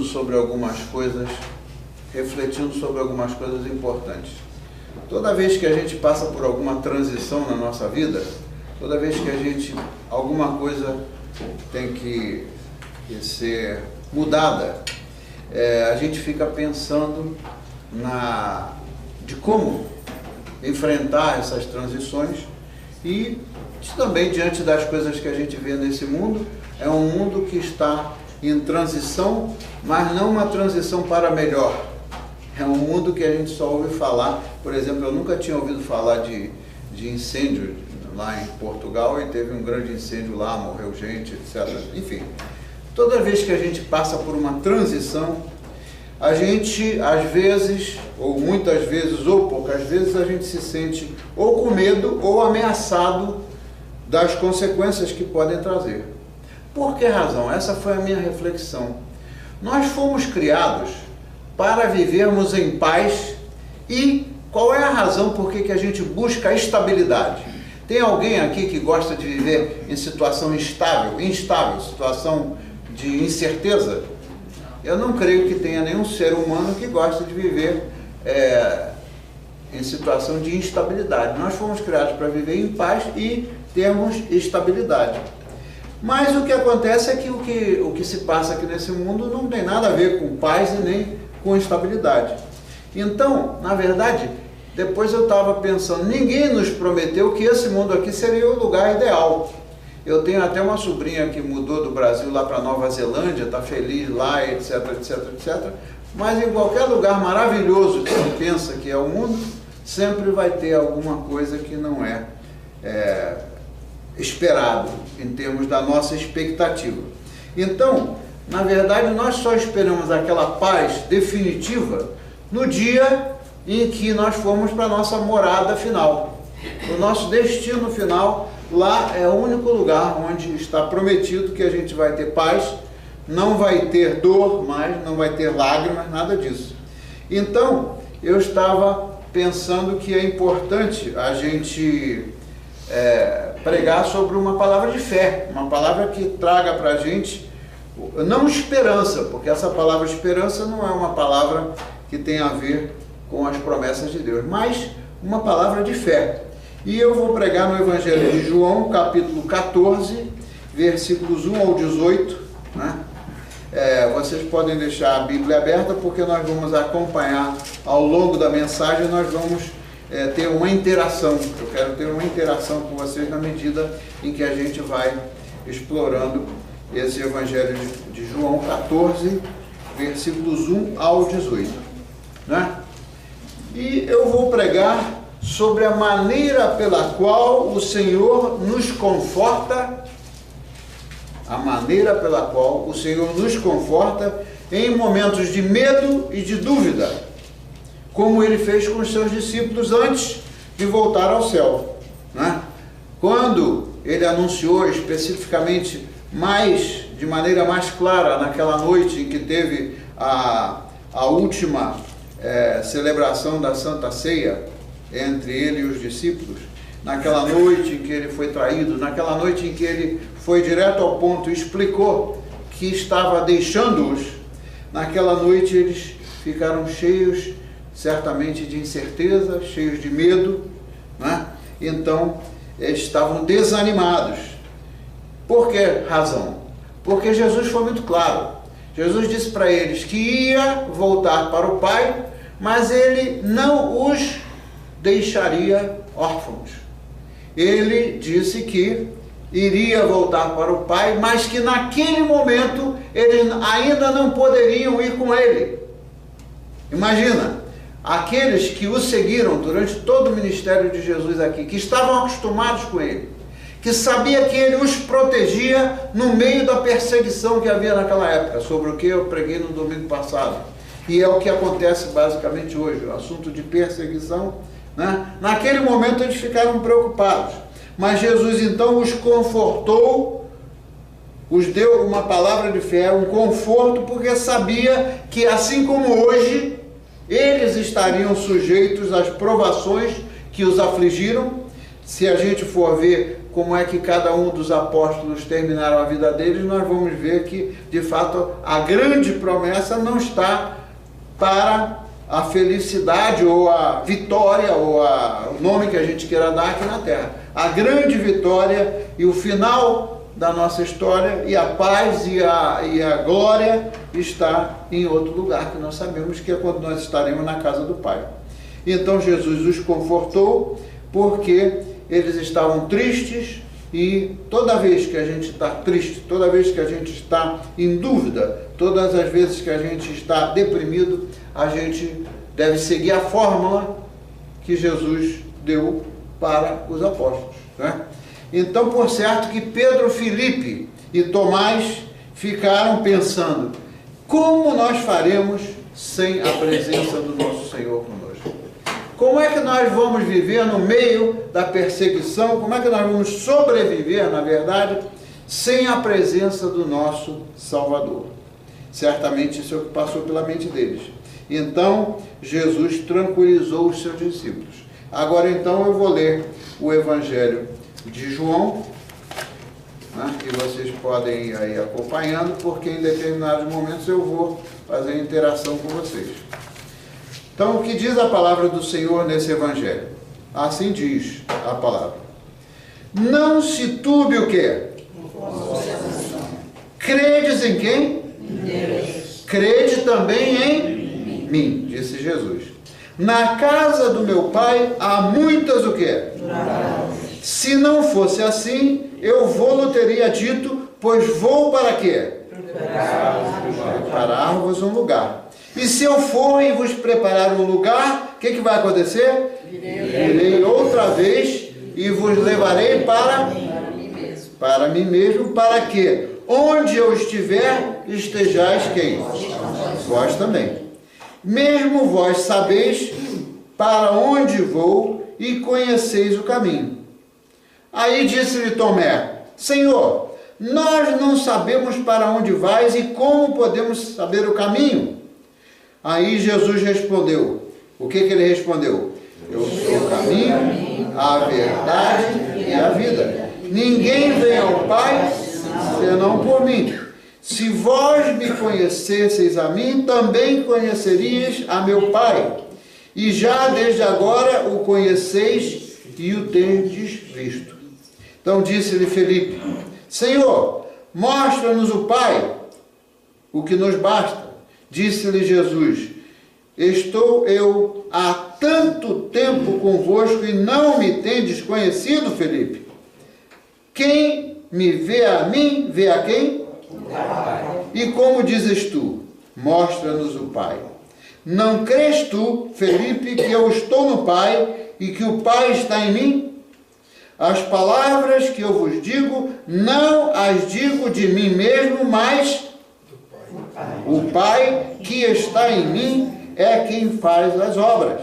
sobre algumas coisas, refletindo sobre algumas coisas importantes. Toda vez que a gente passa por alguma transição na nossa vida, toda vez que alguma coisa tem que ser mudada, a gente fica pensando de como enfrentar essas transições e também diante das coisas que a gente vê nesse mundo. É um mundo que está em transição, mas não uma transição para melhor. É um mundo que a gente só ouve falar. Por exemplo, eu nunca tinha ouvido falar de incêndio lá em Portugal, e teve um grande incêndio lá, morreu gente, etc. Enfim, toda vez que a gente passa por uma transição, a gente, às vezes, ou muitas vezes, ou poucas vezes, a gente se sente ou com medo ou ameaçado das consequências que podem trazer. Por que razão? Essa foi a minha reflexão. Nós fomos criados para vivermos em paz. E qual é a razão por que a gente busca a estabilidade? Tem alguém aqui que gosta de viver em situação instável, situação de incerteza? Eu não creio que tenha nenhum ser humano que goste de viver em situação de instabilidade. Nós fomos criados para viver em paz e termos estabilidade. Mas o que acontece é que o que se passa aqui nesse mundo não tem nada a ver com paz e nem com estabilidade. Então, na verdade, depois eu estava pensando, ninguém nos prometeu que esse mundo aqui seria o lugar ideal. Eu tenho até uma sobrinha que mudou do Brasil lá para Nova Zelândia, está feliz lá, etc, etc, etc. Mas em qualquer lugar maravilhoso que você pensa que é o mundo, sempre vai ter alguma coisa que não é esperado em termos da nossa expectativa. Então, na verdade, nós só esperamos aquela paz definitiva no dia em que nós formos para a nossa morada final. O nosso destino final, lá é o único lugar onde está prometido que a gente vai ter paz, não vai ter dor mais, não vai ter lágrimas, nada disso. Então, eu estava pensando que é importante a gente pregar sobre uma palavra de fé, uma palavra que traga para a gente, não esperança, porque essa palavra esperança não é uma palavra que tem a ver com as promessas de Deus, mas uma palavra de fé. E eu vou pregar no Evangelho de João, capítulo 14, versículos 1 ao 18, né? Vocês podem deixar a Bíblia aberta, porque nós vamos acompanhar ao longo da mensagem, nós vamos ter uma interação. Eu quero ter uma interação com vocês na medida em que a gente vai explorando esse Evangelho de João 14, versículos 1 ao 18, né? E eu vou pregar sobre a maneira pela qual o Senhor nos conforta, a maneira pela qual o Senhor nos conforta em momentos de medo e de dúvida, como Ele fez com os seus discípulos antes de voltar ao céu, né? Quando Ele anunciou especificamente de maneira mais clara, naquela noite em que teve a última celebração da Santa Ceia entre Ele e os discípulos, naquela noite em que Ele foi traído, naquela noite em que Ele foi direto ao ponto e explicou que estava deixando-os, naquela noite eles ficaram cheios, certamente, de incerteza, cheios de medo, né? Então, eles estavam desanimados. Por que razão? Porque Jesus foi muito claro. Jesus disse para eles que ia voltar para o Pai, mas Ele não os deixaria órfãos. Ele disse que iria voltar para o Pai, mas que naquele momento eles ainda não poderiam ir com Ele. Imagina, aqueles que o seguiram durante todo o ministério de Jesus aqui, que estavam acostumados com Ele, que sabia que Ele os protegia no meio da perseguição que havia naquela época, sobre o que eu preguei no domingo passado. E é o que acontece basicamente hoje, o assunto de perseguição, né? Naquele momento eles ficaram preocupados, mas Jesus então os confortou, os deu uma palavra de fé, um conforto, porque sabia que assim como hoje, eles estariam sujeitos às provações que os afligiram. Se a gente for ver como é que cada um dos apóstolos terminaram a vida deles, nós vamos ver que, de fato, a grande promessa não está para a felicidade ou a vitória ou o nome que a gente queira dar aqui na terra. A grande vitória e o final da nossa história e a paz e a glória está em outro lugar, que nós sabemos que é quando nós estaremos na casa do Pai. Então Jesus os confortou, porque eles estavam tristes, e toda vez que a gente está triste, toda vez que a gente está em dúvida, todas as vezes que a gente está deprimido, a gente deve seguir a fórmula que Jesus deu para os apóstolos, né? Então, por certo que Pedro, Filipe e Tomás ficaram pensando: como nós faremos sem a presença do nosso Senhor conosco? Como é que nós vamos viver no meio da perseguição? Como é que nós vamos sobreviver, na verdade, sem a presença do nosso Salvador? Certamente isso é o que passou pela mente deles. Então, Jesus tranquilizou os seus discípulos. Agora, então, eu vou ler o Evangelho de João, né, e vocês podem ir aí acompanhando, porque em determinados momentos eu vou fazer interação com vocês. Então, o que diz a palavra do Senhor nesse Evangelho? Assim diz a palavra: não se turbe o quê? Credes em quem? Deus. Crede também em mim, disse Jesus. Na casa do meu Pai há muitas o quê? Se não fosse assim, eu vou-lo teria dito, pois vou para quê? Preparar-vos um lugar. E se eu for e vos preparar um lugar, o que vai acontecer? Virei outra vez e vos levarei para mim mesmo, para que onde eu estiver, estejais quem? Vós também. Mesmo vós sabeis para onde vou e conheceis o caminho. Aí disse-lhe Tomé: Senhor, nós não sabemos para onde vais e como podemos saber o caminho? Aí Jesus respondeu. O que ele respondeu? Eu sou o caminho, a verdade e a vida. Ninguém vem ao Pai senão por mim. Se vós me conhecesseis a mim, também conheceríeis a meu Pai. E já desde agora o conheceis e o tendes visto. Então disse-lhe Filipe: Senhor, mostra-nos o Pai, o que nos basta. Disse-lhe Jesus: estou eu há tanto tempo convosco e não me tendes conhecido, Filipe? Quem me vê a mim, vê a quem? E como dizes tu: mostra-nos o Pai? Não crês tu, Filipe, que eu estou no Pai e que o Pai está em mim? As palavras que eu vos digo, não as digo de mim mesmo, mas o Pai que está em mim é quem faz as obras.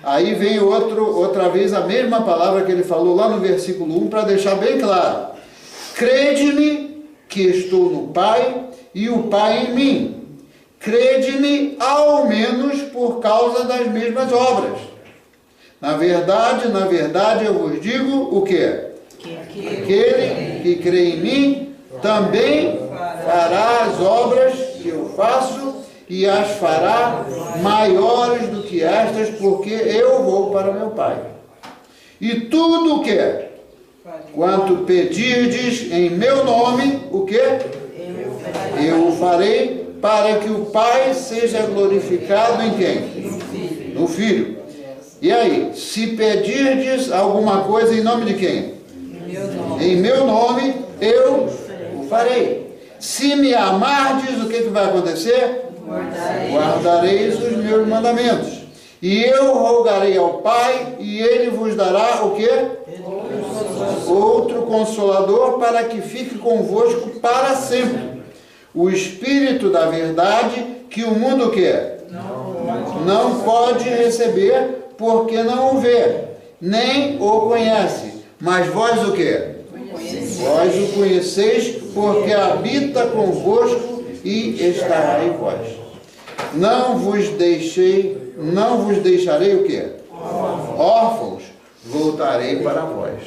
Aí vem outra vez a mesma palavra que ele falou lá no versículo 1, para deixar bem claro. Crede-me que estou no Pai e o Pai em mim. Crede-me ao menos por causa das mesmas obras. Na verdade, eu vos digo o quê? Aquele que crê em mim também fará as obras que eu faço e as fará maiores do que estas, porque eu vou para meu Pai. E tudo o que? Quanto pedirdes em meu nome, o que? Eu o farei, para que o Pai seja glorificado em quem? No Filho. E aí, se pedirdes alguma coisa em nome de quem? Em meu nome, eu o farei. Se me amardes, o que vai acontecer? Guardareis os meus mandamentos. E eu rogarei ao Pai, e Ele vos dará o quê? Outro Consolador, para que fique convosco para sempre. O Espírito da verdade, que o mundo o quê? Não pode receber, porque não o vê, nem o conhece. Mas vós o quê? Vós o conheceis, porque habita convosco e estará em vós. Não vos deixarei o quê? Órfãos, voltarei para vós.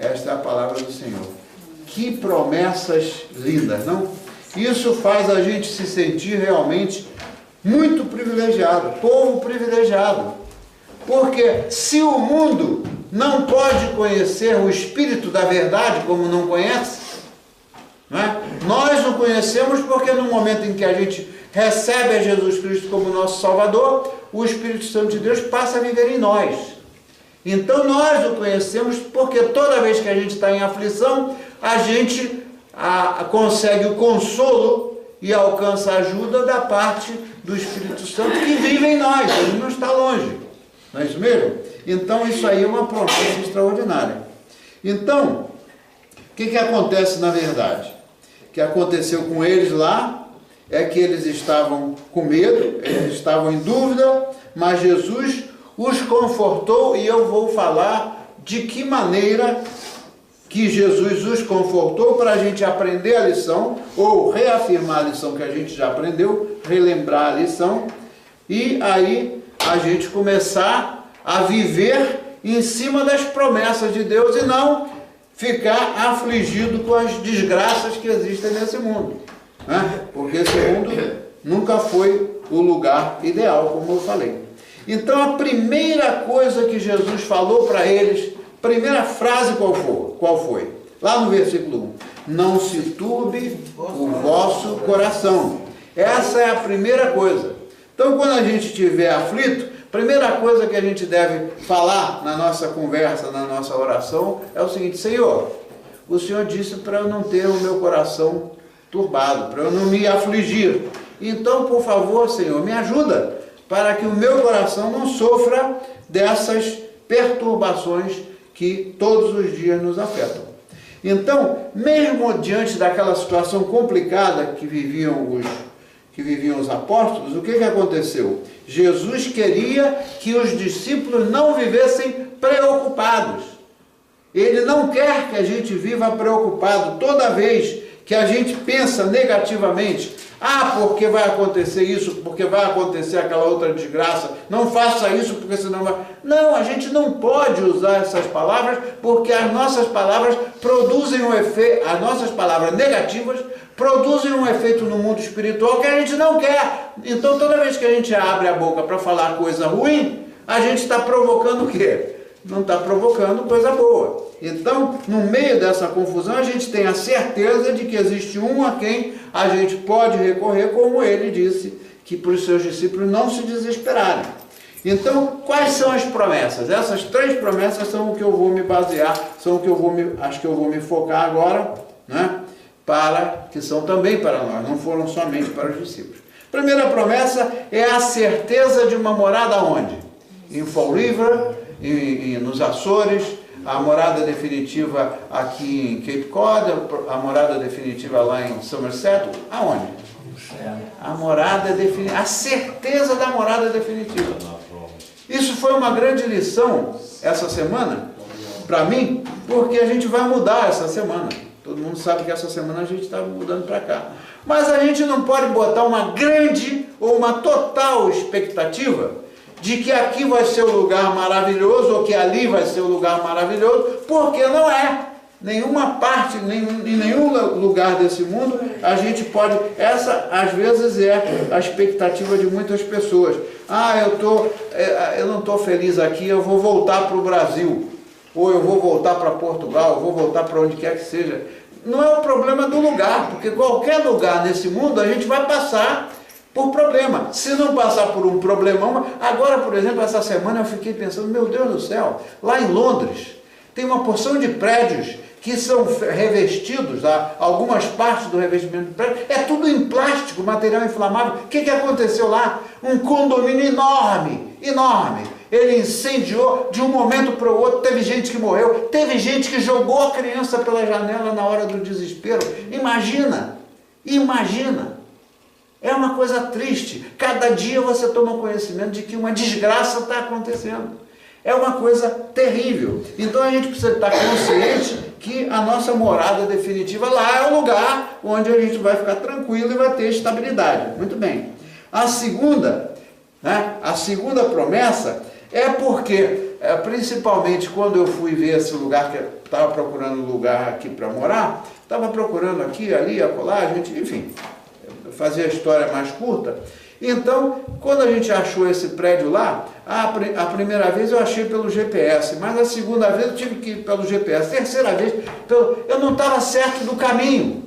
Esta é a palavra do Senhor. Que promessas lindas, não? Isso faz a gente se sentir realmente muito privilegiado, povo privilegiado. Porque se o mundo não pode conhecer o Espírito da verdade como não conhece, não é? Nós o conhecemos porque no momento em que a gente recebe a Jesus Cristo como nosso Salvador, o Espírito Santo de Deus passa a viver em nós. Então nós o conhecemos porque toda vez que a gente está em aflição, a gente consegue o consolo e alcança a ajuda da parte do Espírito Santo que vive em nós, ele não está longe. Não é isso mesmo? Então isso aí é uma promessa extraordinária. Então, o que acontece na verdade? O que aconteceu com eles lá é que eles estavam com medo, eles estavam em dúvida, mas Jesus os confortou, e eu vou falar de que maneira que Jesus os confortou para a gente aprender a lição, ou reafirmar a lição que a gente já aprendeu, relembrar a lição, e aí a gente começar a viver em cima das promessas de Deus e não ficar afligido com as desgraças que existem nesse mundo, né? Porque esse mundo nunca foi o lugar ideal, como eu falei. Então a primeira coisa que Jesus falou para eles, primeira frase qual foi? Lá no versículo 1, não se turbe o vosso coração. Essa é a primeira coisa. Então quando a gente estiver aflito, primeira coisa que a gente deve falar na nossa conversa, na nossa oração, é o seguinte: Senhor, o Senhor disse para eu não ter o meu coração turbado, para eu não me afligir. Então, por favor, Senhor, me ajuda para que o meu coração não sofra dessas perturbações que todos os dias nos afetam. Então, mesmo diante daquela situação complicada que viviam os apóstolos, o que aconteceu? Jesus queria que os discípulos não vivessem preocupados. Ele não quer que a gente viva preocupado toda vez que a gente pensa negativamente. Porque vai acontecer isso, porque vai acontecer aquela outra desgraça, não faça isso porque senão vai... Não, a gente não pode usar essas palavras, porque as nossas palavras produzem um efeito, as nossas palavras negativas produzem um efeito no mundo espiritual que a gente não quer. Então toda vez que a gente abre a boca para falar coisa ruim, a gente está provocando o quê? Não está provocando coisa boa. Então, no meio dessa confusão, a gente tem a certeza de que existe um a quem a gente pode recorrer, como ele disse, que para os seus discípulos não se desesperarem. Então, quais são as promessas? Essas três promessas são o que eu vou me basear, são o que acho que eu vou me focar agora, né? Que são também para nós, não foram somente para os discípulos. Primeira promessa é a certeza de uma morada onde? Em Fall River, nos Açores, a morada definitiva aqui em Cape Cod, a morada definitiva lá em Somerset. Aonde? A morada definitiva, a certeza da morada definitiva. Isso foi uma grande lição essa semana, para mim, porque a gente vai mudar essa semana. Todo mundo sabe que essa semana a gente está mudando para cá. Mas a gente não pode botar uma grande ou uma total expectativa de que aqui vai ser o lugar maravilhoso ou que ali vai ser o lugar maravilhoso, porque não é. Nenhuma parte, em nenhum lugar desse mundo a gente pode... Essa, às vezes, é a expectativa de muitas pessoas. Eu não estou feliz aqui, eu vou voltar para o Brasil. Ou eu vou voltar para Portugal, eu vou voltar para onde quer que seja. Não é o problema do lugar, porque qualquer lugar nesse mundo a gente vai passar por problema. Se não passar por um problemão... Agora, por exemplo, essa semana eu fiquei pensando, meu Deus do céu, lá em Londres tem uma porção de prédios que são revestidos, algumas partes do revestimento do prédio, é tudo em plástico, material inflamável. O que aconteceu lá? Um condomínio enorme, enorme. Ele incendiou de um momento para o outro, teve gente que morreu, teve gente que jogou a criança pela janela na hora do desespero. Imagina! É uma coisa triste. Cada dia você toma conhecimento de que uma desgraça está acontecendo. É uma coisa terrível. Então a gente precisa estar consciente que a nossa morada definitiva lá é o lugar onde a gente vai ficar tranquilo e vai ter estabilidade. Muito bem. A segunda promessa É porque, principalmente quando eu fui ver esse lugar, que eu estava procurando um lugar aqui para morar, estava procurando aqui, ali, acolá, a gente, enfim, fazer a história mais curta. Então, quando a gente achou esse prédio lá, a primeira vez eu achei pelo GPS, mas a segunda vez eu tive que ir pelo GPS, a terceira vez, eu não estava certo do caminho.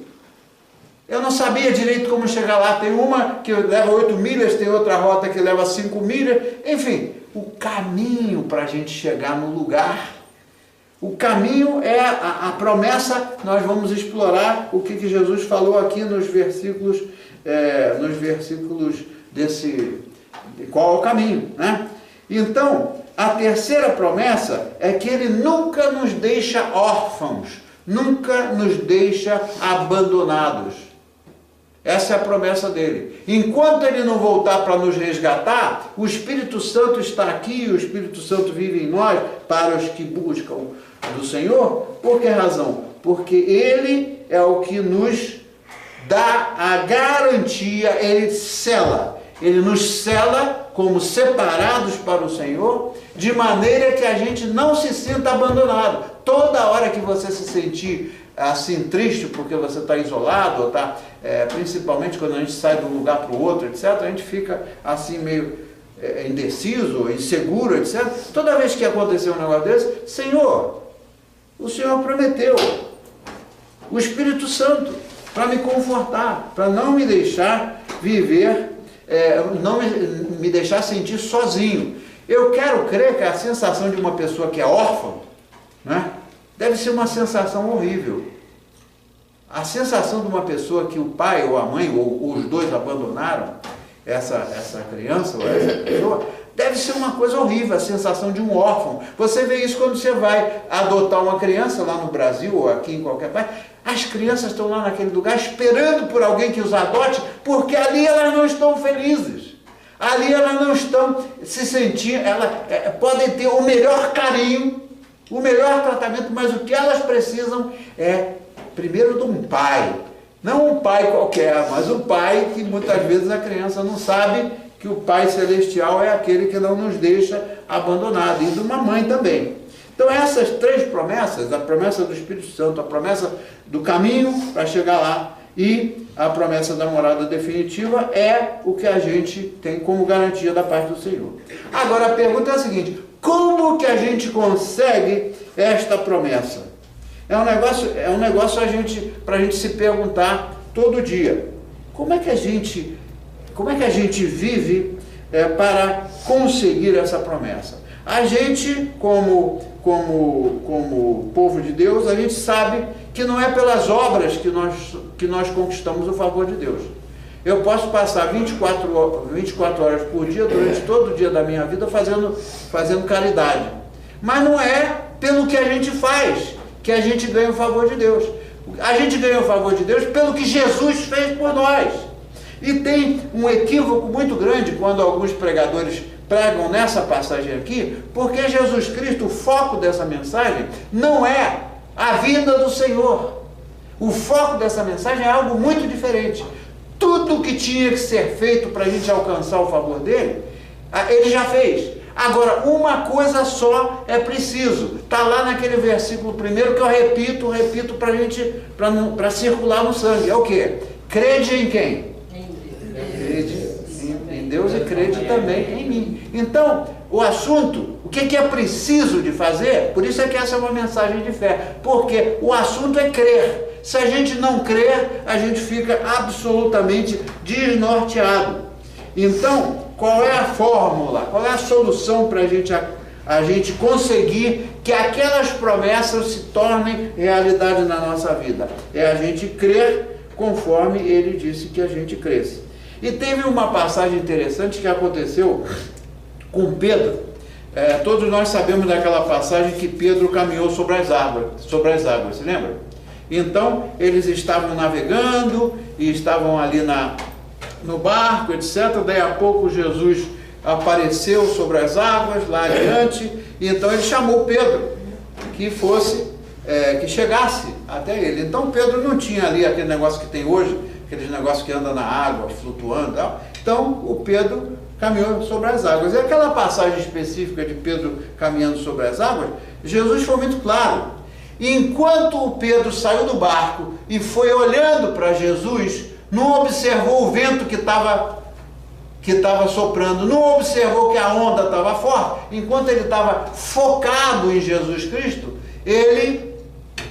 Eu não sabia direito como chegar lá. Tem uma que leva 8 milhas, tem outra rota que leva 5 milhas. Enfim, o caminho para a gente chegar no lugar. O caminho é a promessa. Nós vamos explorar o que Jesus falou aqui nos versículos desse... Qual é o caminho, né? Então, a terceira promessa é que Ele nunca nos deixa órfãos, nunca nos deixa abandonados. Essa é a promessa dele. Enquanto ele não voltar para nos resgatar, o Espírito Santo está aqui, o Espírito Santo vive em nós, para os que buscam do Senhor. Por que razão? Porque ele é o que nos dá a garantia, ele sela. Ele nos sela como separados para o Senhor, de maneira que a gente não se sinta abandonado. Toda hora que você se sentir assim triste porque você está isolado, ou está, principalmente quando a gente sai de um lugar para o outro, etc., a gente fica assim meio indeciso, inseguro, etc. Toda vez que acontecer um negócio desse, Senhor, o Senhor prometeu o Espírito Santo para me confortar, para não me deixar viver, não me deixar sentir sozinho. Eu quero crer que a sensação de uma pessoa que é órfã, né, deve ser uma sensação horrível. A sensação de uma pessoa que o pai ou a mãe, ou os dois abandonaram essa criança ou essa pessoa, deve ser uma coisa horrível, a sensação de um órfão. Você vê isso quando você vai adotar uma criança lá no Brasil ou aqui em qualquer país. As crianças estão lá naquele lugar esperando por alguém que os adote, porque ali elas não estão felizes. Ali elas não estão se sentindo, elas podem ter o melhor carinho, o melhor tratamento, mas o que elas precisam é, primeiro, de um pai. Não um pai qualquer, mas um pai que muitas vezes a criança não sabe que o Pai Celestial é aquele que não nos deixa abandonados, e de uma mãe também. Então essas três promessas, a promessa do Espírito Santo, a promessa do caminho para chegar lá e a promessa da morada definitiva, é o que a gente tem como garantia da parte do Senhor. Agora a pergunta é a seguinte: como que a gente consegue esta promessa? É um negócio para a gente se perguntar todo dia. Como é que a gente vive para conseguir essa promessa? A gente, como povo de Deus, a gente sabe que não é pelas obras que nós conquistamos o favor de Deus. Eu posso passar 24 horas por dia, durante todo o dia da minha vida, fazendo caridade. Mas não é pelo que a gente faz que a gente ganha o favor de Deus. A gente ganha o favor de Deus pelo que Jesus fez por nós. E tem um equívoco muito grande quando alguns pregadores pregam nessa passagem aqui, porque Jesus Cristo, o foco dessa mensagem não é a vida do Senhor. O foco dessa mensagem é algo muito diferente. Tudo que tinha que ser feito para a gente alcançar o favor dele, ele já fez. Agora, uma coisa só é preciso. Está lá naquele versículo primeiro que eu repito para circular no sangue. É o quê? Crede em quem? Crede em Deus e crede também em mim. Então, o assunto, o que é preciso de fazer? Por isso é que essa é uma mensagem de fé. Porque o assunto é crer. Se a gente não crer, a gente fica absolutamente desnorteado. Então, qual é a fórmula? Qual é a solução para a gente conseguir que aquelas promessas se tornem realidade na nossa vida? É a gente crer conforme ele disse que a gente cresce. E teve uma passagem interessante que aconteceu com Pedro. Todos nós sabemos daquela passagem que Pedro caminhou sobre as águas, se lembra? Então, eles estavam navegando e estavam ali no barco, etc. Daí a pouco Jesus apareceu sobre as águas, lá adiante, e então ele chamou Pedro, que chegasse até ele. Então Pedro não tinha ali aquele negócio que tem hoje, aqueles negócios que andam na água, flutuando e tal. Então o Pedro caminhou sobre as águas. E aquela passagem específica de Pedro caminhando sobre as águas, Jesus foi muito claro. Enquanto o Pedro saiu do barco e foi olhando para Jesus, não observou o vento que estava soprando, não observou que a onda estava forte. Enquanto ele estava focado em Jesus Cristo, ele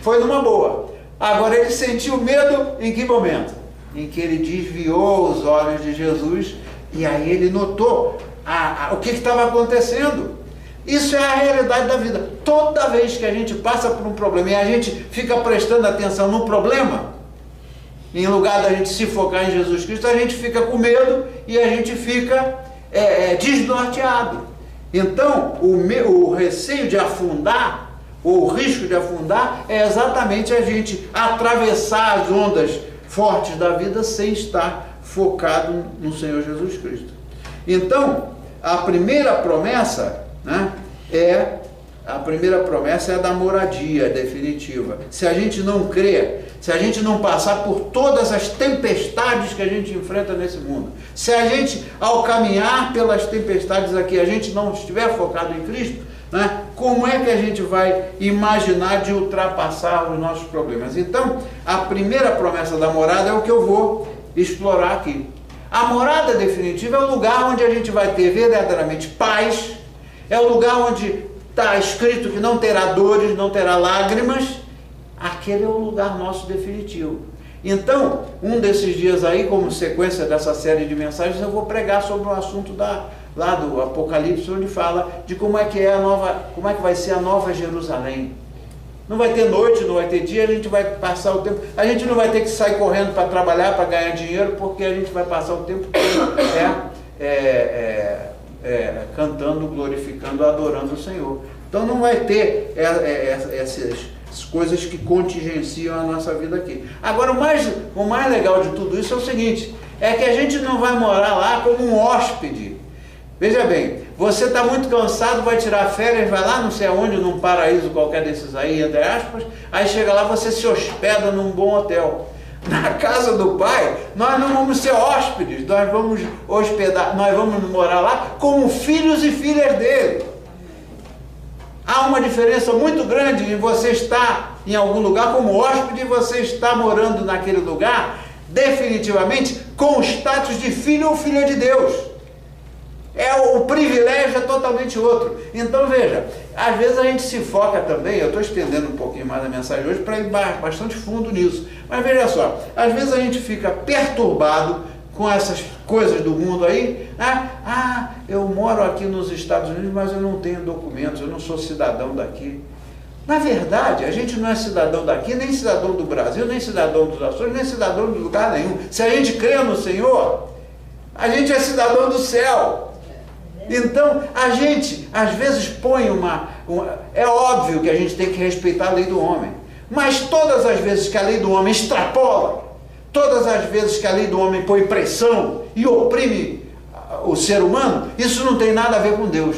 foi numa boa. Agora ele sentiu medo em que momento? Em que ele desviou os olhos de Jesus e aí ele notou o que estava acontecendo. Isso é a realidade da vida. Toda vez que a gente passa por um problema e a gente fica prestando atenção no problema, em lugar da gente se focar em Jesus Cristo, a gente fica com medo e a gente fica desnorteado. Então, o receio de afundar, ou o risco de afundar, é exatamente a gente atravessar as ondas fortes da vida sem estar focado no Senhor Jesus Cristo. Então, a primeira promessa, né, é a da moradia definitiva. Se a gente não crer, se a gente não passar por todas as tempestades que a gente enfrenta nesse mundo, se a gente, ao caminhar pelas tempestades aqui, a gente não estiver focado em Cristo, né, como é que a gente vai imaginar de ultrapassar os nossos problemas? Então, a primeira promessa da morada é o que eu vou explorar aqui. A morada definitiva é o lugar onde a gente vai ter verdadeiramente paz, é o lugar onde está escrito que não terá dores, não terá lágrimas. Aquele é o lugar nosso definitivo. Então, um desses dias aí, como sequência dessa série de mensagens, eu vou pregar sobre o assunto lá do Apocalipse, onde fala de como é que vai ser a nova Jerusalém. Não vai ter noite, não vai ter dia, a gente vai passar o tempo, a gente não vai ter que sair correndo para trabalhar, para ganhar dinheiro, porque a gente vai passar o tempo todo cantando, glorificando, adorando o Senhor. Então não vai ter essas coisas que contingenciam a nossa vida aqui. Agora, o mais legal de tudo isso é o seguinte, é que a gente não vai morar lá como um hóspede. Veja bem, você está muito cansado, vai tirar férias, vai lá não sei aonde, num paraíso qualquer desses aí, entre aspas, aí chega lá, você se hospeda num bom hotel. Na casa do Pai, nós não vamos ser hóspedes, nós vamos hospedar, nós vamos morar lá como filhos e filhas dele. Há uma diferença muito grande em você estar em algum lugar como hóspede e você estar morando naquele lugar, definitivamente, com o status de filho ou filha de Deus. O privilégio é totalmente outro. Então veja, às vezes a gente se foca também, eu estou estendendo um pouquinho mais a mensagem hoje para ir bastante fundo nisso, mas veja só, às vezes a gente fica perturbado com essas coisas do mundo aí, eu moro aqui nos Estados Unidos, mas eu não tenho documentos, eu não sou cidadão daqui. Na verdade, a gente não é cidadão daqui, nem cidadão do Brasil, nem cidadão dos Açores, nem cidadão de lugar nenhum. Se a gente crê no Senhor, a gente é cidadão do céu. Então, a gente, às vezes, põe é óbvio que a gente tem que respeitar a lei do homem, mas todas as vezes que a lei do homem extrapola, todas as vezes que a lei do homem põe pressão e oprime o ser humano, isso não tem nada a ver com Deus.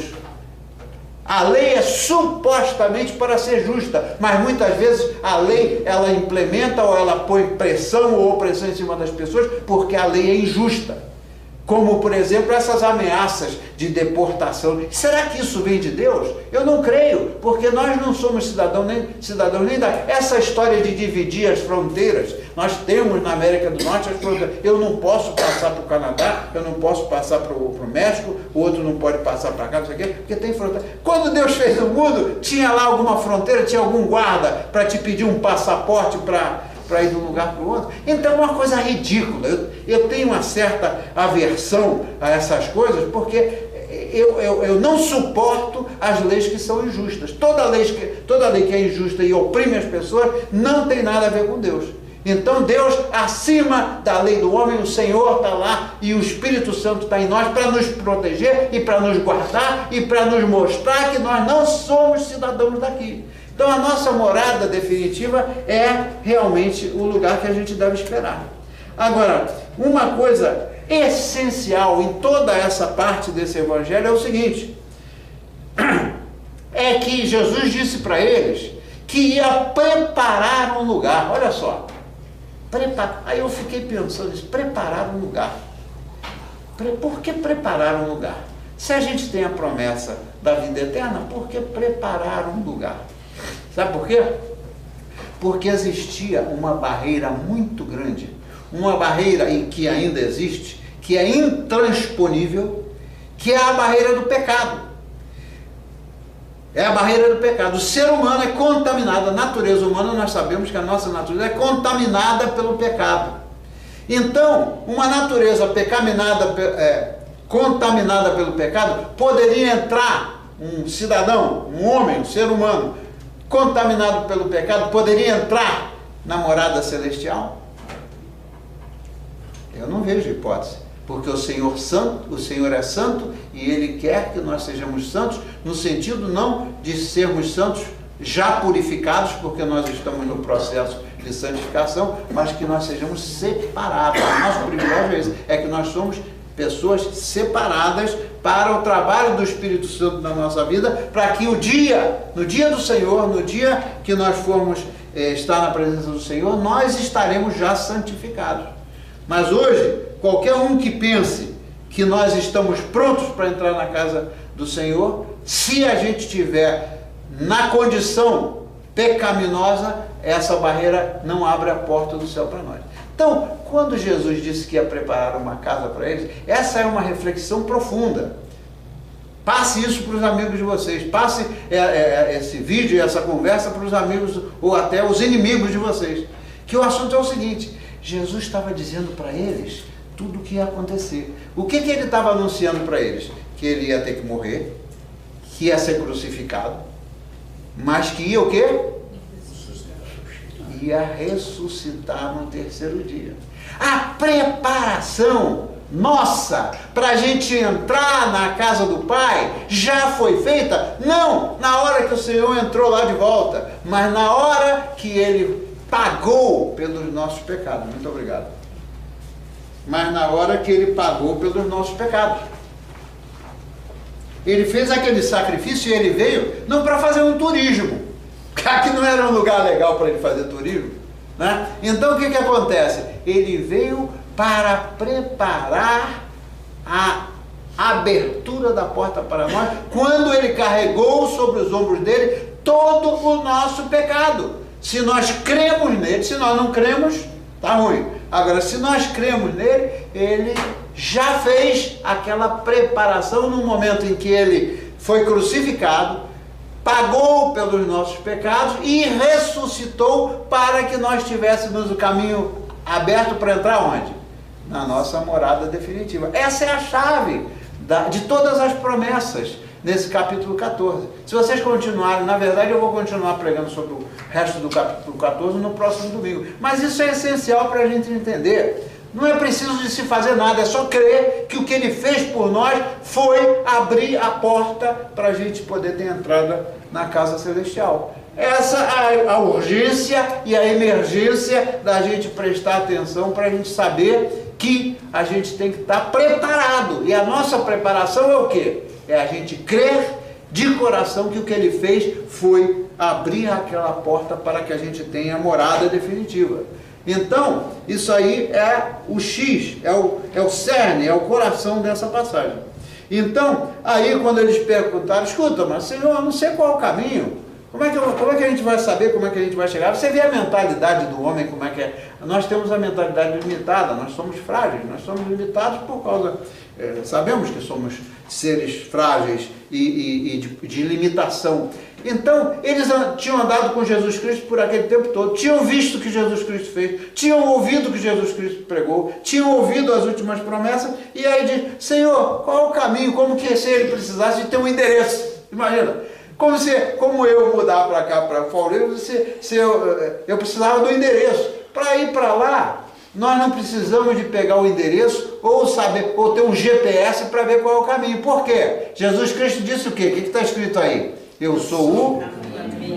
A lei é supostamente para ser justa, mas muitas vezes a lei, ela implementa ou ela põe pressão ou opressão em cima das pessoas porque a lei é injusta. Como, por exemplo, essas ameaças de deportação. Será que isso vem de Deus? Eu não creio, porque nós não somos cidadãos nem da... Essa história de dividir as fronteiras, nós temos na América do Norte as fronteiras. Eu não posso passar para o Canadá, eu não posso passar para o México, o outro não pode passar para cá, não sei o quê, porque tem fronteira. Quando Deus fez o mundo, tinha lá alguma fronteira, tinha algum guarda para te pedir um passaporte para ir de um lugar para o outro. Então é uma coisa ridícula. Eu tenho uma certa aversão a essas coisas, porque eu não suporto as leis que são injustas. Toda lei que é injusta e oprime as pessoas não tem nada a ver com Deus. Então Deus, acima da lei do homem, o Senhor está lá e o Espírito Santo está em nós para nos proteger e para nos guardar e para nos mostrar que nós não somos cidadãos daqui. Então a nossa morada definitiva é realmente o lugar que a gente deve esperar. Agora, uma coisa essencial em toda essa parte desse evangelho é o seguinte, é que Jesus disse para eles que ia preparar um lugar. Olha só, aí eu fiquei pensando nisso, preparar um lugar. Por que preparar um lugar? Se a gente tem a promessa da vida eterna, por que preparar um lugar? Sabe por quê? Porque existia uma barreira muito grande, uma barreira que ainda existe, que é intransponível, que é a barreira do pecado. É a barreira do pecado. O ser humano é contaminado, a natureza humana, nós sabemos que a nossa natureza é contaminada pelo pecado. Então, uma natureza contaminada pelo pecado, poderia entrar um cidadão, um homem, um ser humano, contaminado pelo pecado, poderia entrar na morada celestial? Eu não vejo hipótese, porque o Senhor é santo e Ele quer que nós sejamos santos, no sentido não de sermos santos já purificados, porque nós estamos no processo de santificação, mas que nós sejamos separados. O nosso privilégio é esse, é que nós somos pessoas separadas para o trabalho do Espírito Santo na nossa vida, para que no dia do Senhor, no dia que nós formos estar na presença do Senhor, nós estaremos já santificados. Mas hoje, qualquer um que pense que nós estamos prontos para entrar na casa do Senhor, se a gente estiver na condição pecaminosa, essa barreira não abre a porta do céu para nós. Então, quando Jesus disse que ia preparar uma casa para eles, essa é uma reflexão profunda. Passe isso para os amigos de vocês, passe esse vídeo e essa conversa para os amigos ou até os inimigos de vocês. Que o assunto é o seguinte: Jesus estava dizendo para eles tudo o que ia acontecer. O que ele estava anunciando para eles? Que ele ia ter que morrer, que ia ser crucificado, mas que ia o quê? Ia ressuscitar no terceiro dia. A preparação nossa para a gente entrar na casa do Pai já foi feita, não na hora que o Senhor entrou lá de volta, mas na hora que Ele pagou pelos nossos pecados. Muito obrigado. Mas na hora que Ele pagou pelos nossos pecados. Ele fez aquele sacrifício e Ele veio não para fazer um turismo. Aqui não era um lugar legal para Ele fazer turismo, né? Então o que acontece? Ele veio para preparar a abertura da porta para nós, quando Ele carregou sobre os ombros dele todo o nosso pecado. Se nós cremos nele, se nós não cremos, tá ruim. Agora, se nós cremos nele, Ele já fez aquela preparação no momento em que Ele foi crucificado, pagou pelos nossos pecados e ressuscitou para que nós tivéssemos o caminho aberto para entrar onde? Na nossa morada definitiva. Essa é a chave de todas as promessas nesse capítulo 14. Se vocês continuarem, na verdade eu vou continuar pregando sobre o resto do capítulo 14 no próximo domingo, mas isso é essencial para a gente entender. Não é preciso de se fazer nada, é só crer que o que Ele fez por nós foi abrir a porta para a gente poder ter entrada na casa celestial. Essa é a urgência e a emergência da gente prestar atenção para a gente saber que a gente tem que estar preparado. E a nossa preparação é o quê? É a gente crer de coração que o que Ele fez foi abrir aquela porta para que a gente tenha a morada definitiva. Então, isso aí é o X, é o cerne, é o coração dessa passagem. Então, aí quando eles perguntaram, escuta, mas Senhor, eu não sei qual é o caminho, como é que a gente vai saber como é que a gente vai chegar? Você vê a mentalidade do homem, como é que é? Nós temos a mentalidade limitada, nós somos frágeis, nós somos limitados por causa, sabemos que somos seres frágeis e de limitação. Então, eles tinham andado com Jesus Cristo por aquele tempo todo, tinham visto o que Jesus Cristo fez, tinham ouvido o que Jesus Cristo pregou, tinham ouvido as últimas promessas, e aí diz, Senhor, qual é o caminho? Como que se ele precisasse de ter um endereço? Imagina, como eu mudar para cá, para Faureiro, eu precisava do endereço. Para ir para lá, nós não precisamos de pegar o endereço ou ter um GPS para ver qual é o caminho. Por quê? Jesus Cristo disse o quê? O que está escrito aí? Eu sou o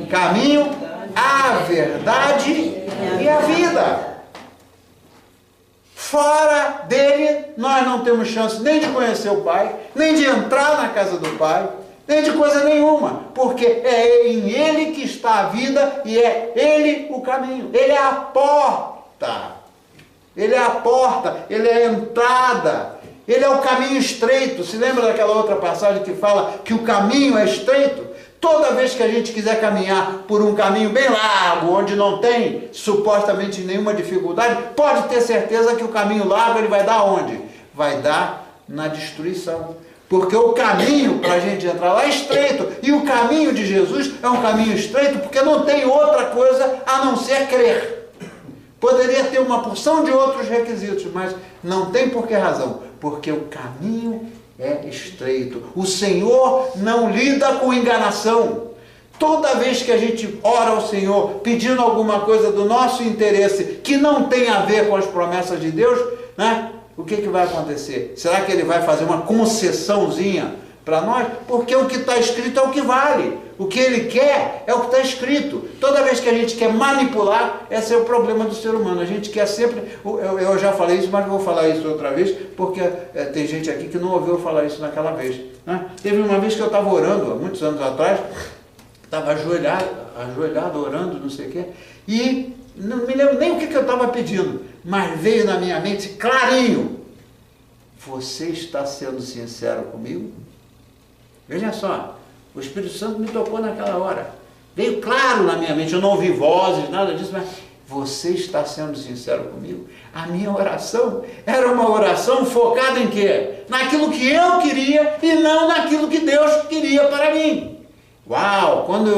caminho, a verdade e a vida. Fora dele, nós não temos chance nem de conhecer o Pai, nem de entrar na casa do Pai, nem de coisa nenhuma, porque é em Ele que está a vida e é Ele o caminho. Ele é a porta. Ele é a porta, Ele é a entrada. Ele é o caminho estreito. Se lembra daquela outra passagem que fala que o caminho é estreito? Toda vez que a gente quiser caminhar por um caminho bem largo, onde não tem supostamente nenhuma dificuldade, pode ter certeza que o caminho largo ele vai dar onde? Vai dar na destruição. Porque o caminho para a gente entrar lá é estreito. E o caminho de Jesus é um caminho estreito porque não tem outra coisa a não ser crer. Poderia ter uma porção de outros requisitos, mas não tem por que razão. Porque o caminho é estreito. O Senhor não lida com enganação. Toda vez que a gente ora ao Senhor pedindo alguma coisa do nosso interesse que não tem a ver com as promessas de Deus, né? O que vai acontecer? Será que Ele vai fazer uma concessãozinha para nós? Porque o que está escrito é o que vale. O que Ele quer é o que está escrito. Toda vez que a gente quer manipular, esse é o problema do ser humano. A gente quer sempre... Eu já falei isso, mas vou falar isso outra vez, porque tem gente aqui que não ouviu falar isso naquela vez. Né? Teve uma vez que eu estava orando, há muitos anos atrás, estava ajoelhado, orando, não sei o quê, e não me lembro nem o que eu estava pedindo, mas veio na minha mente clarinho: você está sendo sincero comigo? Veja só, o Espírito Santo me tocou naquela hora, veio claro na minha mente, eu não ouvi vozes, nada disso, mas você está sendo sincero comigo? A minha oração era uma oração focada em quê? Naquilo que eu queria e não naquilo que Deus queria para mim. Uau! Quando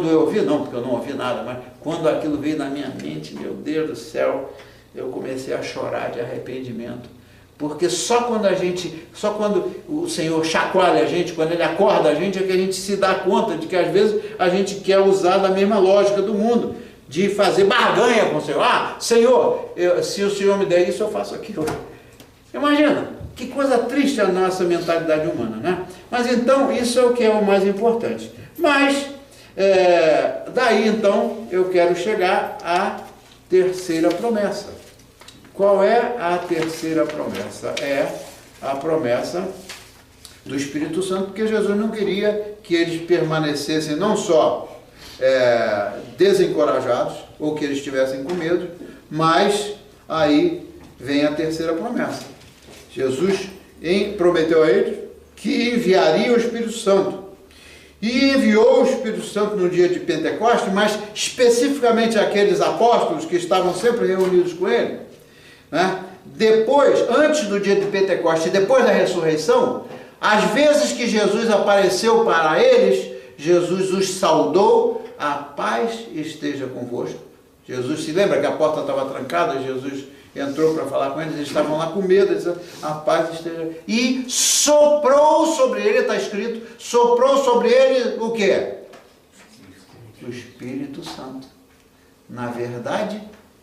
eu ouvi, não, porque eu não ouvi nada, mas quando aquilo veio na minha mente, meu Deus do céu, eu comecei a chorar de arrependimento. Porque só quando o Senhor chacoalha a gente, quando Ele acorda a gente, é que a gente se dá conta de que às vezes a gente quer usar da mesma lógica do mundo, de fazer barganha com o Senhor. Ah, Senhor, se o Senhor me der isso, eu faço aquilo. Imagina, que coisa triste a nossa mentalidade humana, né? Mas então, isso é o que é o mais importante. Mas, daí então, eu quero chegar à terceira promessa. Qual é a terceira promessa? É a promessa do Espírito Santo, porque Jesus não queria que eles permanecessem não só desencorajados, ou que eles estivessem com medo, mas aí vem a terceira promessa. Jesus prometeu a eles que enviaria o Espírito Santo. E enviou o Espírito Santo no dia de Pentecostes, mas especificamente aqueles apóstolos que estavam sempre reunidos com ele. Né? Depois, antes do dia de Pentecostes e depois da ressurreição, às vezes que Jesus apareceu para eles, Jesus os saudou: a paz esteja convosco. Jesus, se lembra que a porta estava trancada, Jesus entrou para falar com eles estavam lá com medo, dizendo: a paz esteja... E soprou sobre ele, está escrito, soprou sobre ele o quê? O Espírito Santo. Na verdade,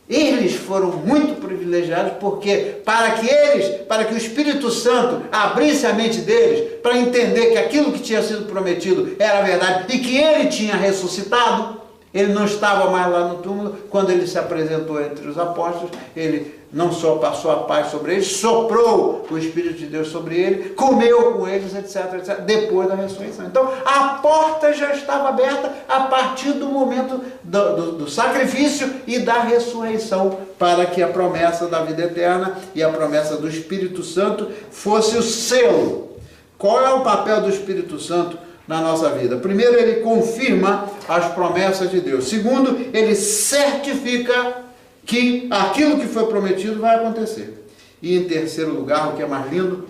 eles foram muito privilegiados, porque para que o Espírito Santo abrisse a mente deles, para entender que aquilo que tinha sido prometido era verdade, e que ele tinha ressuscitado, ele não estava mais lá no túmulo. Quando ele se apresentou entre os apóstolos, ele não só passou a paz sobre eles, soprou o Espírito de Deus sobre ele, comeu com eles, etc, etc, depois da ressurreição. Então, a porta já estava aberta a partir do momento do sacrifício e da ressurreição, para que a promessa da vida eterna e a promessa do Espírito Santo fosse o selo. Qual é o papel do Espírito Santo na nossa vida? Primeiro, ele confirma as promessas de Deus. Segundo, ele certifica que aquilo que foi prometido vai acontecer. E em terceiro lugar, o que é mais lindo,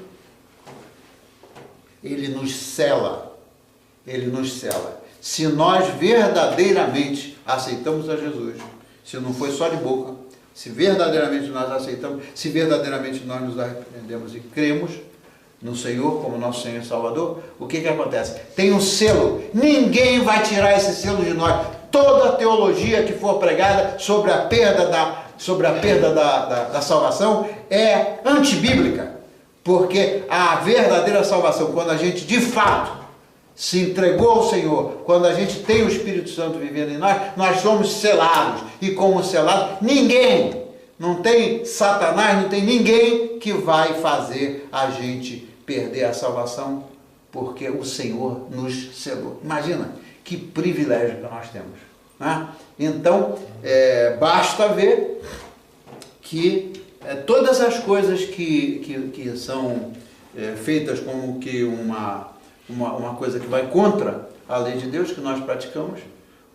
ele nos cela. Ele nos cela. Se nós verdadeiramente aceitamos a Jesus, se não foi só de boca, se verdadeiramente nós aceitamos, se verdadeiramente nós nos arrependemos e cremos no Senhor como nosso Senhor e Salvador, o que acontece? Tem um selo. Ninguém vai tirar esse selo de nós. Toda a teologia que for pregada sobre a perda da salvação é antibíblica, porque a verdadeira salvação, quando a gente de fato se entregou ao Senhor, quando a gente tem o Espírito Santo vivendo em nós, nós somos selados, e como selados, não tem Satanás, não tem ninguém que vai fazer a gente perder a salvação, porque o Senhor nos selou. Imagina que privilégio que nós temos, né? Então, basta ver que todas as coisas que são feitas como que uma coisa que vai contra a lei de Deus, que nós praticamos,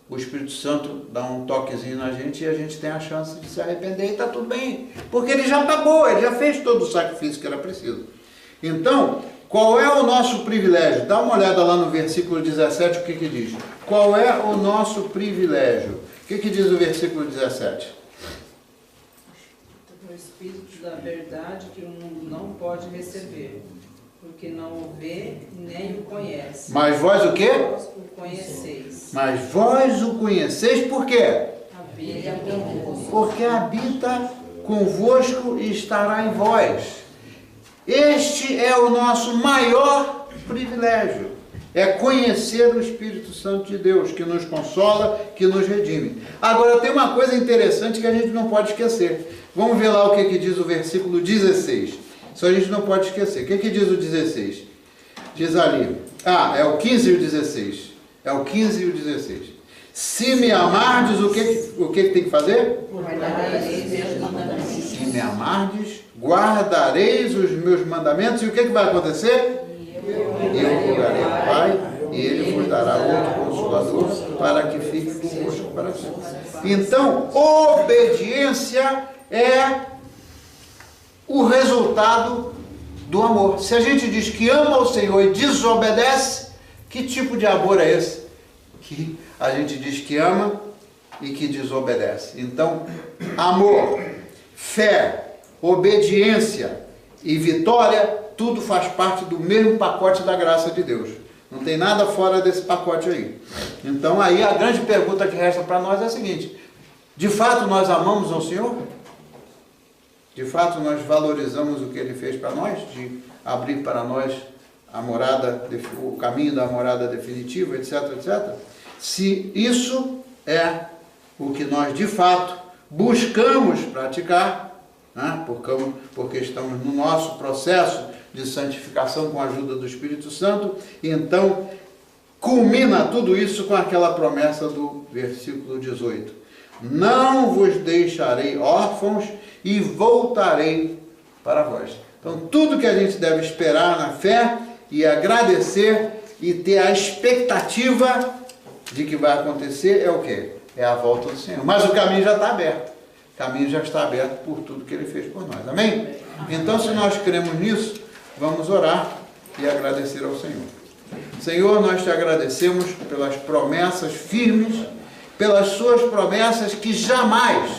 o Espírito Santo dá um toquezinho na gente e a gente tem a chance de se arrepender e está tudo bem. Porque ele já pagou, ele já fez todo o sacrifício que era preciso. Então, qual é o nosso privilégio? Dá uma olhada lá no versículo 17, o que diz? Qual é o nosso privilégio? O que diz o versículo 17? O Espírito da verdade que o mundo não pode receber, porque não o vê nem o conhece. Mas vós o quê? Vós o conheceis. Mas vós o conheceis por quê? Habita convosco. Porque habita convosco e estará em vós. Este é o nosso maior privilégio. É conhecer o Espírito Santo de Deus, que nos consola, que nos redime. Agora tem uma coisa interessante que a gente não pode esquecer. Vamos ver lá o que diz o versículo 16. Isso a gente não pode esquecer. O que diz o 16? Diz ali. É o 15 e o 16. É o 15 e o 16. Se me amardes, o que tem que fazer? Se me amardes, guardareis os meus mandamentos. E o que vai acontecer? Eu rogarei ao Pai, e Ele vos dará outro Consolador, para que fique convosco para sempre. Então, obediência é o resultado do amor. Se a gente diz que ama o Senhor e desobedece, que tipo de amor é esse? Que a gente diz que ama e que desobedece. Então, amor, fé, obediência e vitória, tudo faz parte do mesmo pacote da graça de Deus. Não tem nada fora desse pacote aí. Então, aí a grande pergunta que resta para nós é a seguinte: de fato nós amamos ao Senhor? De fato nós valorizamos o que Ele fez para nós, de abrir para nós a morada, o caminho da morada definitiva, etc, etc? Se isso é o que nós de fato buscamos praticar, né? Porque estamos no nosso processo de santificação com a ajuda do Espírito Santo, e então culmina tudo isso com aquela promessa do versículo 18: não vos deixarei órfãos e voltarei para vós. Então tudo que a gente deve esperar na fé e agradecer e ter a expectativa de que vai acontecer é o quê? É a volta do Senhor. Mas o caminho já está aberto. O caminho já está aberto por tudo que Ele fez por nós. Amém? Então, se nós cremos nisso, vamos orar e agradecer ao Senhor. Senhor, nós te agradecemos pelas promessas firmes, pelas suas promessas que jamais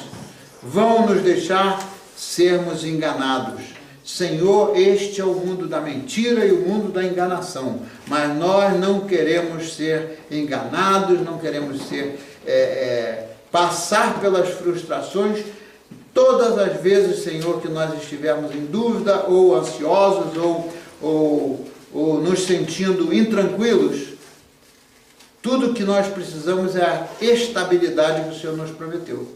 vão nos deixar sermos enganados. Senhor, este é o mundo da mentira e o mundo da enganação, mas nós não queremos ser enganados, não queremos passar pelas frustrações. Todas as vezes, Senhor, que nós estivermos em dúvida, ou ansiosos, ou nos sentindo intranquilos, tudo que nós precisamos é a estabilidade que o Senhor nos prometeu.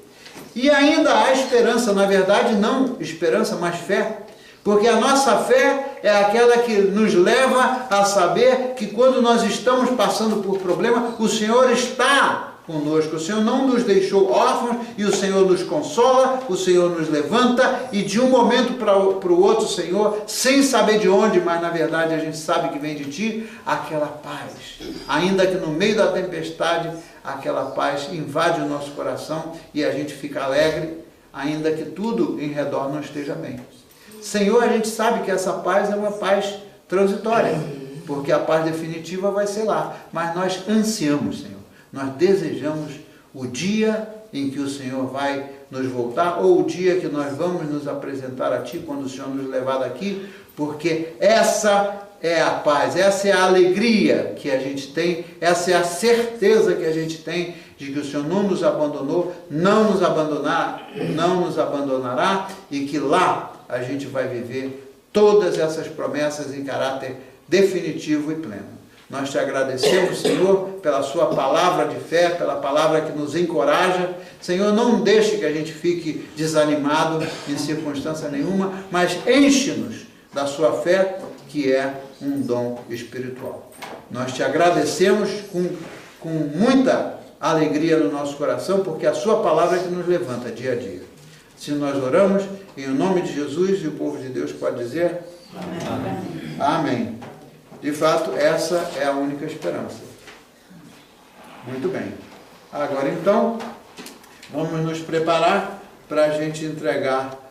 E ainda há esperança, na verdade não esperança, mas fé. Porque a nossa fé é aquela que nos leva a saber que quando nós estamos passando por problema, o Senhor está conosco. O Senhor não nos deixou órfãos e o Senhor nos consola, o Senhor nos levanta, e de um momento para o outro, Senhor, sem saber de onde, mas na verdade a gente sabe que vem de Ti, aquela paz. Ainda que no meio da tempestade, aquela paz invade o nosso coração e a gente fica alegre, ainda que tudo em redor não esteja bem. Senhor, a gente sabe que essa paz é uma paz transitória, porque a paz definitiva vai ser lá, mas nós ansiamos, Senhor, nós desejamos o dia em que o Senhor vai nos voltar, ou o dia que nós vamos nos apresentar a Ti, quando o Senhor nos levar daqui, porque essa é a paz, essa é a alegria que a gente tem, essa é a certeza que a gente tem de que o Senhor não nos abandonou, não nos abandonará, e que lá a gente vai viver todas essas promessas em caráter definitivo e pleno. Nós te agradecemos, Senhor, pela sua palavra de fé, pela palavra que nos encoraja. Senhor, não deixe que a gente fique desanimado em circunstância nenhuma, mas enche-nos da sua fé, que é um dom espiritual. Nós te agradecemos com muita alegria no nosso coração, porque a sua palavra é que nos levanta dia a dia. Se nós oramos Em nome de Jesus, e o povo de Deus pode dizer? Amém. Amém. De fato, essa é a única esperança. Muito bem. Agora então, vamos nos preparar para a gente entregar